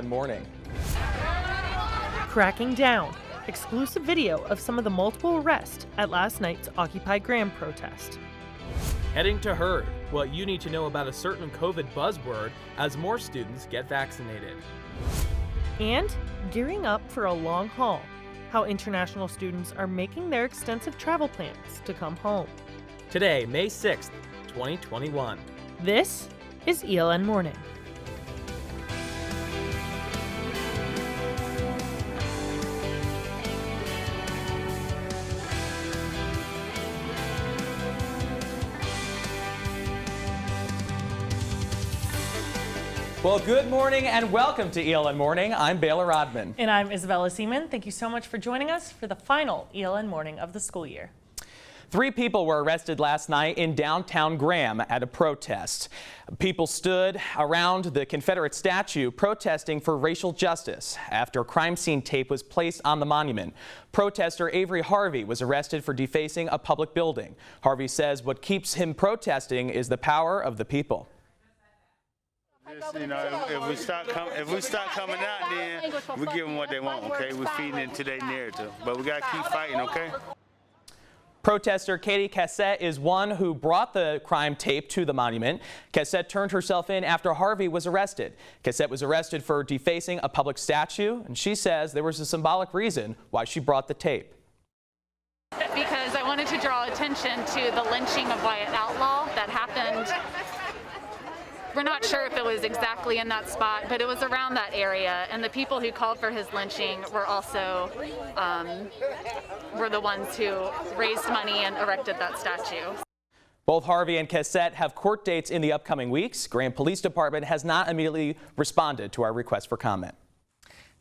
Morning. Cracking down. Exclusive video of some of the multiple arrests at last night's Occupy Graham protest. Heading to Herd, what you need to know about a certain COVID buzzword as more students get vaccinated. And gearing up for a long haul. How international students are making their extensive travel plans to come home. Today, May 6th, 2021. This is ELN Morning. Well, good morning and welcome to ELN Morning. I'm Baylor Rodman. And I'm Isabella Seman. Thank you so much for joining us for the final ELN Morning of the school year. 3 people were arrested last night in downtown Graham at a protest. People stood around the Confederate statue protesting for racial justice after a crime scene tape was placed on the monument. Protester Avery Harvey was arrested for defacing a public building. Harvey says what keeps him protesting is the power of the people. You know, if we start coming out, then we give them what they want, okay? We're feeding into their narrative, but we got to keep fighting, okay? Protester Katie Cassette is one who brought the crime tape to the monument. Cassette turned herself in after Harvey was arrested. Cassette was arrested for defacing a public statue, and she says there was a symbolic reason why she brought the tape. Because I wanted to draw attention to the lynching of Wyatt Outlaw that happened. We're not sure if it was exactly in that spot, but it was around that area, and the people who called for his lynching were also were the ones who raised money and erected that statue. Both Harvey and Cassette have court dates in the upcoming weeks. Graham Police Department has not immediately responded to our request for comment.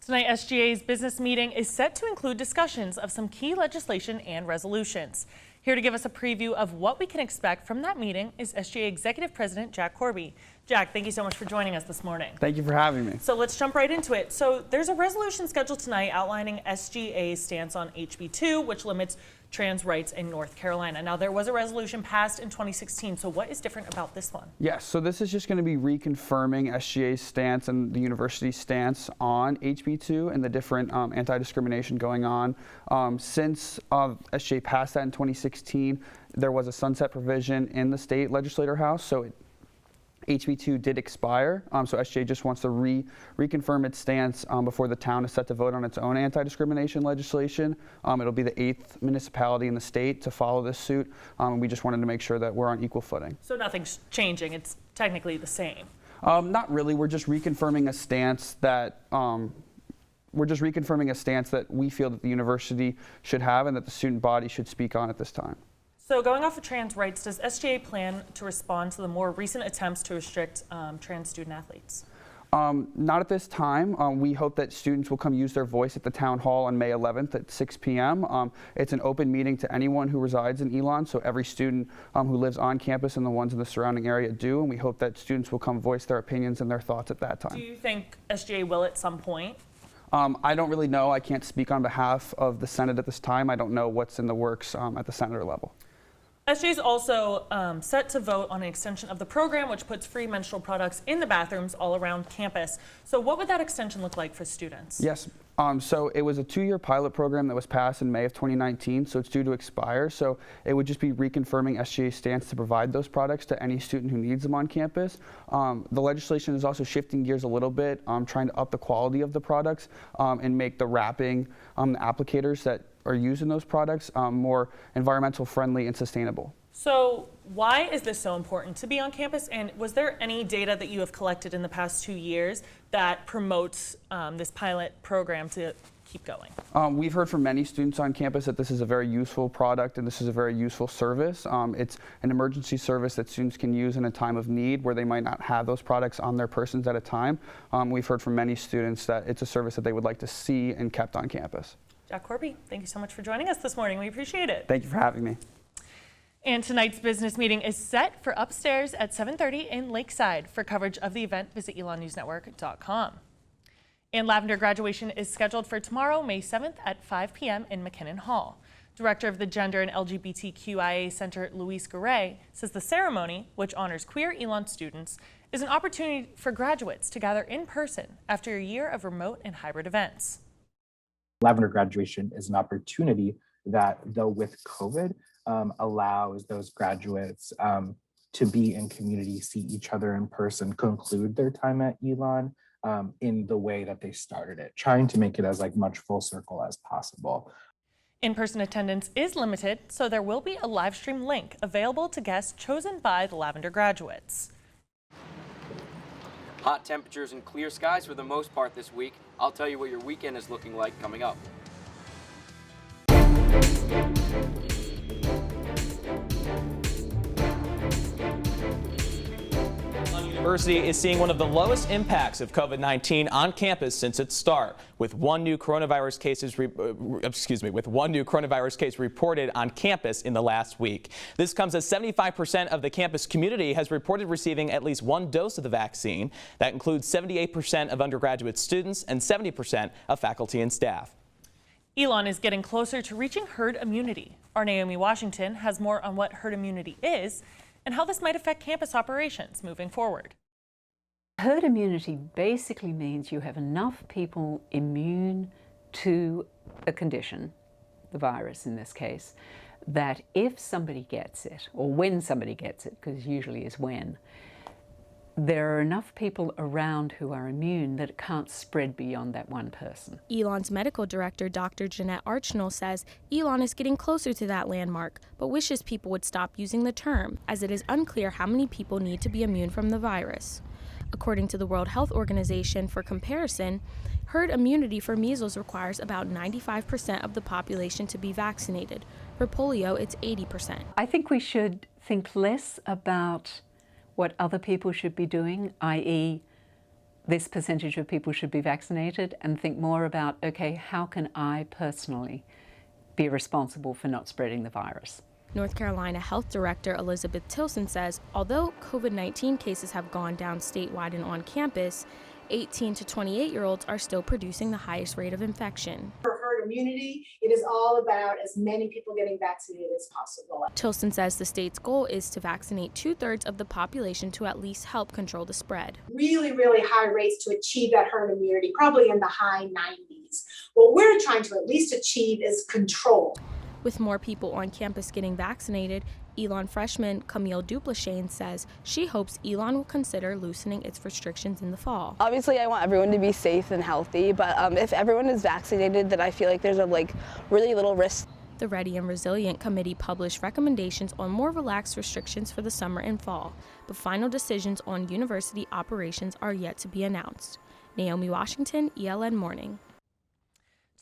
Tonight, SGA's business meeting is set to include discussions of some key legislation and resolutions. Here to give us a preview of what we can expect from that meeting is SGA Executive President Jack CORBY. Jack, thank you so much for joining us this morning. Thank you for having me. So let's jump right into it. So there's a resolution scheduled tonight outlining SGA's stance on HB2, which limits trans rights in North Carolina. Now, there was a resolution passed in 2016, so what is different about this one? Yes, so this is just going to be reconfirming SGA's stance and the university's stance on HB2 and the different anti-discrimination going on. Since SGA passed that in 2016, there was a sunset provision in the state legislature house, so HB2 did expire, so SGA just wants to reconfirm its stance before the town is set to vote on its own anti-discrimination legislation. It'll be the 8th municipality in the state to follow this suit. We just wanted to make sure that we're on equal footing. So nothing's changing, it's technically the same. Not really, we're just reconfirming a stance that we feel that the university should have and that the student body should speak on at this time. So going off of trans rights, does SGA plan to respond to the more recent attempts to restrict trans student athletes? Not at this time. We hope that students will come use their voice at the town hall on May 11th at 6 p.m. It's an open meeting to anyone who resides in Elon, so every student who lives on campus and the ones in the surrounding area do, and we hope that students will come voice their opinions and their thoughts at that time. Do you think SGA will at some point? I don't really know. I can't speak on behalf of the Senate at this time. I don't know what's in the works at the senator level. SGA is also set to vote on an extension of the program, which puts free menstrual products in the bathrooms all around campus. So what would that extension look like for students? Yes. So it was a 2-year pilot program that was passed in May of 2019, so it's due to expire. So it would just be reconfirming SGA's stance to provide those products to any student who needs them on campus. The legislation is also shifting gears a little bit, trying to up the quality of the products and make the wrapping, the applicators that are used in those products more environmental friendly and sustainable. So why is this so important to be on campus, and was there any data that you have collected in the past 2 years that promotes this pilot program to keep going? We've heard from many students on campus that this is a very useful product and this is a very useful service. It's an emergency service that students can use in a time of need where they might not have those products on their persons at a time. We've heard from many students that it's a service that they would like to see and kept on campus. Jack CORBY, thank you so much for joining us this morning. We appreciate it. Thank you for having me. And tonight's business meeting is set for upstairs at 7:30 in Lakeside. For coverage of the event, visit elonnewsnetwork.com. And Lavender graduation is scheduled for tomorrow, May 7th at 5 p.m. in McKinnon Hall. Director of the Gender and LGBTQIA Center, Luis Garay, says the ceremony, which honors queer Elon students is an opportunity for graduates to gather in person after a year of remote and hybrid events. Lavender graduation is an opportunity that, though with COVID, allows those graduates to be in community, see each other in person, conclude their time at ELN in the way that they started it, trying to make it as much full circle as possible. In-person attendance is limited, so there will be a live stream link available to guests chosen by the Lavender graduates. Hot temperatures and clear skies for the most part this week. I'll tell you what your weekend is looking like coming up. University is seeing one of the lowest impacts of COVID-19 on campus since its start, with one new coronavirus case reported on campus in the last week. This comes as 75% of the campus community has reported receiving at least one dose of the vaccine. That includes 78% of undergraduate students and 70% of faculty and staff. ELN is getting closer to reaching herd immunity. Our Naomi Washington has more on what herd immunity is and how this might affect campus operations moving forward. Herd immunity basically means you have enough people immune to a condition, the virus in this case, that if somebody gets it, or when somebody gets it, because usually is when, there are enough people around who are immune that it can't spread beyond that one person. ELN's medical director, Dr. Jeanette Archnell, says ELN is getting closer to that landmark, but wishes people would stop using the term, as it is unclear how many people need to be immune from the virus. According to the World Health Organization, for comparison, herd immunity for measles requires about 95% of the population to be vaccinated. For polio, it's 80%. I think we should think less about what other people should be doing, i.e. this percentage of people should be vaccinated, and think more about, okay, how can I personally be responsible for not spreading the virus? North Carolina Health Director Elizabeth Tilson says, although COVID-19 cases have gone down statewide and on campus, 18 to 28-year-olds are still producing the highest rate of infection. For herd immunity, it is all about as many people getting vaccinated as possible. Tilson says the state's goal is to vaccinate 2/3 of the population to at least help control the spread. Really, really high rates to achieve that herd immunity, probably in the high 90s. What we're trying to at least achieve is control. With more people on campus getting vaccinated, ELN freshman Camille Duplashane says she hopes ELN will consider loosening its restrictions in the fall. Obviously, I want everyone to be safe and healthy, but if everyone is vaccinated, then I feel like there's really little risk. The Ready and Resilient Committee published recommendations on more relaxed restrictions for the summer and fall, but final decisions on university operations are yet to be announced. Naomi Washington, ELN Morning.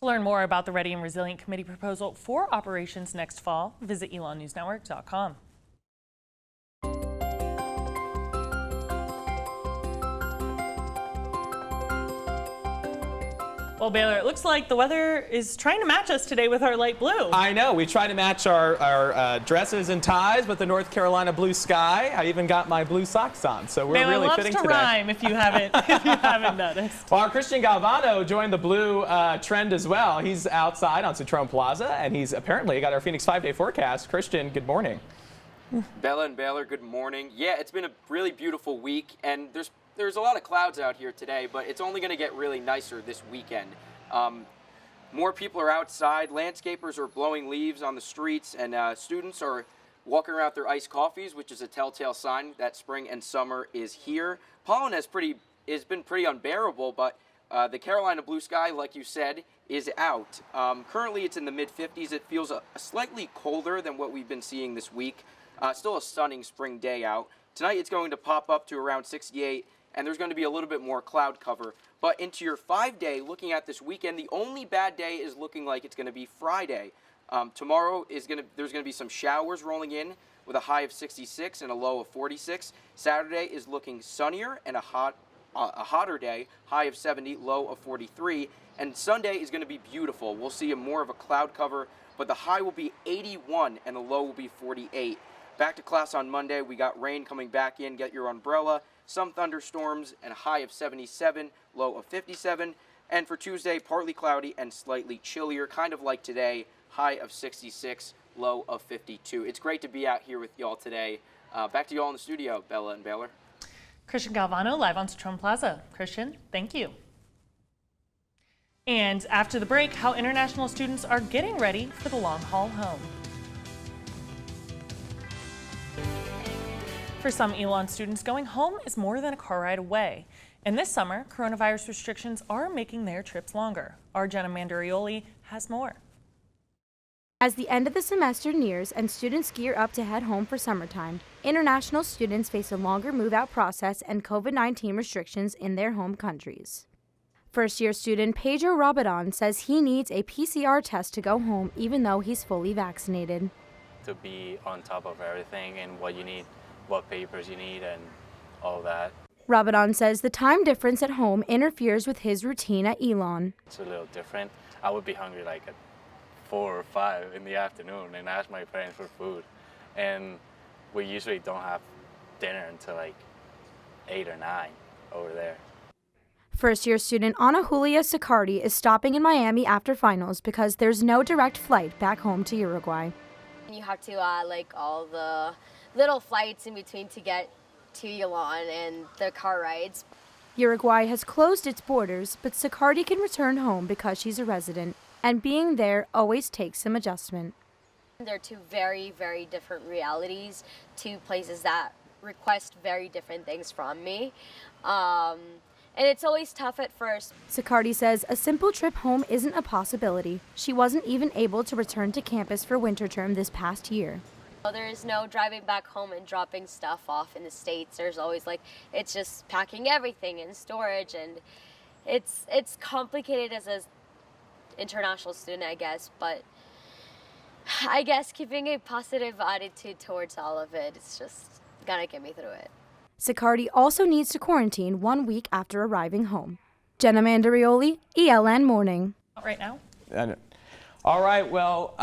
To learn more about the Ready and Resilient Committee proposal for operations next fall, visit elonnewsnetwork.com. Well, Baylor, it looks like the weather is trying to match us today with our light blue. I know. We try to match our dresses and ties with the North Carolina blue sky. I even got my blue socks on, so we're Baylor really loves fitting to today. rhyme if you haven't noticed. Well, our Christian Galvano joined the blue trend as well. He's outside on Citroen Plaza, and he's apparently got our Phoenix 5-day forecast. Christian, good morning. Bella and Baylor, good morning. Yeah, it's been a really beautiful week, and there's a lot of clouds out here today, but it's only going to get really nicer this weekend. More people are outside. Landscapers are blowing leaves on the streets, and students are walking around with their iced coffees, which is a telltale sign that spring and summer is here. Pollen has been pretty unbearable, but the Carolina blue sky, like you said, is out. Currently, it's in the mid-50s. It feels slightly colder than what we've been seeing this week. Still a stunning spring day out. Tonight, it's going to pop up to around 68, and there's going to be a little bit more cloud cover. But into your 5-day, looking at this weekend, the only bad day is looking like it's going to be Friday. Tomorrow there's going to be some showers rolling in with a high of 66 and a low of 46. Saturday is looking sunnier and a hotter day, high of 70, low of 43. And Sunday is going to be beautiful. We'll see more of a cloud cover, but the high will be 81 and the low will be 48. Back to class on Monday. We got rain coming back in. Get your umbrella. Some thunderstorms and a high of 77, low of 57. And for Tuesday, partly cloudy and slightly chillier, kind of like today, high of 66, low of 52. It's great to be out here with y'all today. Back to y'all in the studio, Bella and Baylor. Christian Galvano live on Citron Plaza. Christian, thank you. And after the break, how international students are getting ready for the long haul home. For some ELN students, going home is more than a car ride away. And this summer, coronavirus restrictions are making their trips longer. Our Jenna Mandarioli has more. As the end of the semester nears and students gear up to head home for summertime, international students face a longer move-out process and COVID-19 restrictions in their home countries. First-year student Pedro Rabadon says he needs a PCR test to go home even though he's fully vaccinated. To be on top of everything and what you need, what papers you need and all that. Rabadon says the time difference at home interferes with his routine at ELN. It's a little different. I would be hungry like at 4 or 5 in the afternoon and ask my parents for food. And we usually don't have dinner until like 8 or 9 over there. First-year student Ana Julia Sicardi is stopping in Miami after finals because there's no direct flight back home to Uruguay. You have to like all the little flights in between to get to ELN and the car rides. Uruguay has closed its borders, but Sicardi can return home because she's a resident, and being there always takes some adjustment. They're two very, very different realities, two places that request very different things from me. And it's always tough at first. Sicardi says a simple trip home isn't a possibility. She wasn't even able to return to campus for winter term this past year. There is no driving back home and dropping stuff off in the States. There's always it's just packing everything in storage, and it's complicated as an international student, I guess, but I guess keeping a positive attitude towards all of it, it's just gonna get me through it. Sicardi also needs to quarantine 1 week after arriving home. Jenna Mandarioli, ELN Morning. Right now? All right, well,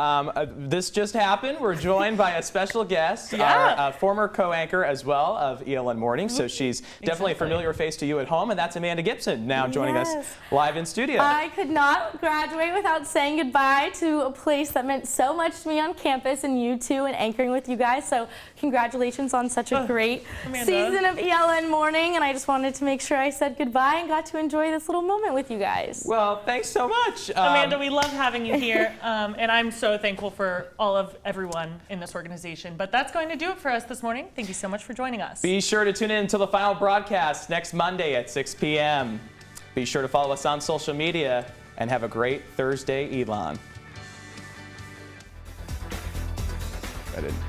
this just happened. We're joined by a special guest, our former co-anchor as well of ELN Morning. So she's definitely a familiar face to you at home, and that's Amanda Gibson now joining us live in studio. I could not graduate without saying goodbye to a place that meant so much to me on campus, and you two, and anchoring with you guys. So congratulations on such a great season of ELN Morning, and I just wanted to make sure I said goodbye and got to enjoy this little moment with you guys. Well, thanks so much. Amanda, we love having you here. And I'm so thankful for everyone in this organization. But that's going to do it for us this morning. Thank you so much for joining us. Be sure to tune in until the final broadcast next Monday at 6 p.m. Be sure to follow us on social media and have a great Thursday, ELN. I didn't.